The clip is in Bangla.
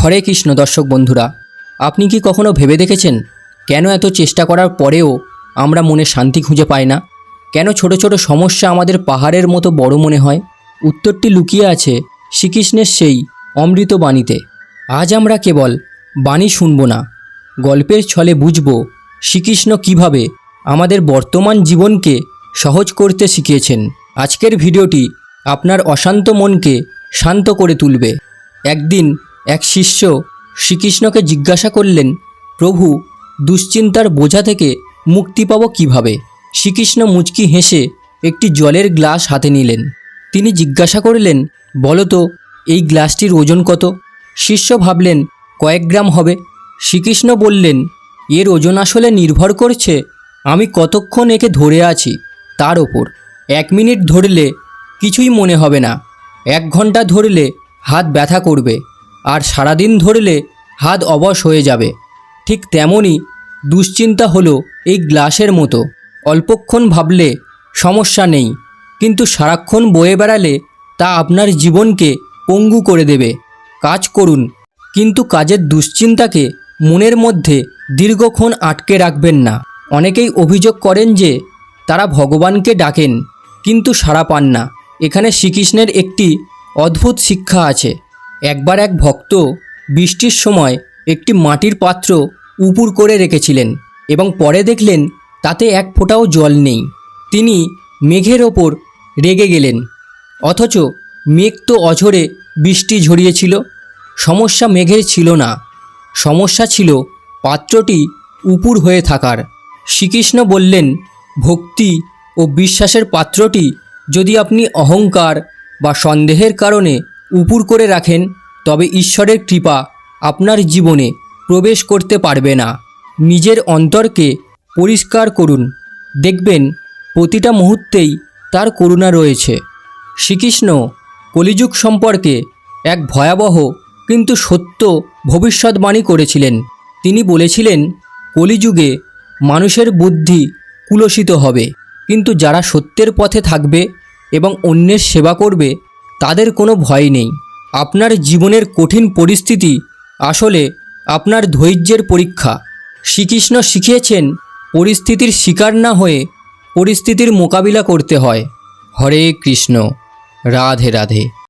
হরে কৃষ্ণ দর্শক বন্ধুরা, আপনি কি কখনো ভেবে দেখেছেন কেন এত চেষ্টা করার পরেও আমরা মনে শান্তি খুঁজে পাই না? কেন ছোট ছোট সমস্যা আমাদের পাহাড়ের মতো বড় মনে হয়? উত্তরটি লুকিয়ে আছে শ্রীকৃষ্ণের সেই অমৃত বাণীতে। আজ আমরা কেবল বাণী শুনব না, গল্পের ছলে বুঝব শ্রীকৃষ্ণ কিভাবে আমাদের বর্তমান জীবনকে সহজ করতে শিখিয়েছেন। আজকের ভিডিওটি আপনার অশান্ত মনকে শান্ত করে তুলবে। একদিন এক শিষ্য শ্রীকৃষ্ণকে জিজ্ঞাসা করলেন, প্রভু, দুশ্চিন্তার বোঝা থেকে মুক্তি পাব কিভাবে? শ্রীকৃষ্ণ মুচকি হেসে একটি জলের গ্লাস হাতে নিলেন। তিনি জিজ্ঞাসা করলেন, বলো তো, এই গ্লাসটির ওজন কত? শিষ্য ভাবলেন কয়েক গ্রাম হবে। শ্রীকৃষ্ণ বললেন, এর ওজন আসলে নির্ভর করছে আমি কতক্ষণ একে ধরে আছি তার ওপর। 1 মিনিট ধরলে কিছুই মনে হবে না, 1 ঘন্টা ধরলে হাত ব্যথা করবে, আর সারাদিন ধরলে হাত অবশ হয়ে যাবে। ঠিক তেমনই দুশ্চিন্তা হলো এই গ্লাসের মতো। অল্পক্ষণ ভাবলে সমস্যা নেই, কিন্তু সারাক্ষণ বয়ে বেড়ালে তা আপনার জীবনকে পঙ্গু করে দেবে। কাজ করুন, কিন্তু কাজের দুশ্চিন্তাকে মনের মধ্যে দীর্ঘক্ষণ আটকে রাখবেন না। অনেকেই অভিযোগ করেন যে তারা ভগবানকে ডাকেন কিন্তু সাড়া পান না। এখানে শ্রীকৃষ্ণের একটি অদ্ভুত শিক্ষা আছে। একবার এক ভক্ত বৃষ্টির সময় একটি মাটির পাত্র উপুর করে রেখেছিলেন এবং পরে দেখলেন তাতে এক ফোঁটাও জল নেই। তিনি মেঘের ওপর রেগে গেলেন, অথচ মেঘ তো অঝরে বৃষ্টি ঝরিয়েছিল। সমস্যা মেঘের ছিল না, সমস্যা ছিল পাত্রটি উপুর হয়ে থাকার। শ্রীকৃষ্ণ বললেন, ভক্তি ও বিশ্বাসের পাত্রটি যদি আপনি অহংকার বা সন্দেহের কারণে উপুর করে রাখেন, তবে ঈশ্বরের কৃপা আপনার জীবনে প্রবেশ করতে পারবে না। নিজের অন্তরকে পরিষ্কার করুন, দেখবেন প্রতিটা মুহূর্তেই তার করুণা রয়েছে। শ্রীকৃষ্ণ কলিযুগ সম্পর্কে এক ভয়াবহ কিন্তু সত্য ভবিষ্যৎবাণী করেছিলেন। তিনি বলেছিলেন, কলিযুগে মানুষের বুদ্ধি কুলসিত হবে, কিন্তু যারা সত্যের পথে থাকবে এবং অন্যের সেবা করবে তাদের কোনো ভয় নেই। আপনার জীবনের কঠিন পরিস্থিতি আসলে আপনার ধৈর্যের পরীক্ষা। শ্রীকৃষ্ণ শিখিয়েছেন পরিস্থিতির শিকার না হয়ে পরিস্থিতির মোকাবিলা করতে হয়। হরে কৃষ্ণ, রাধে রাধে।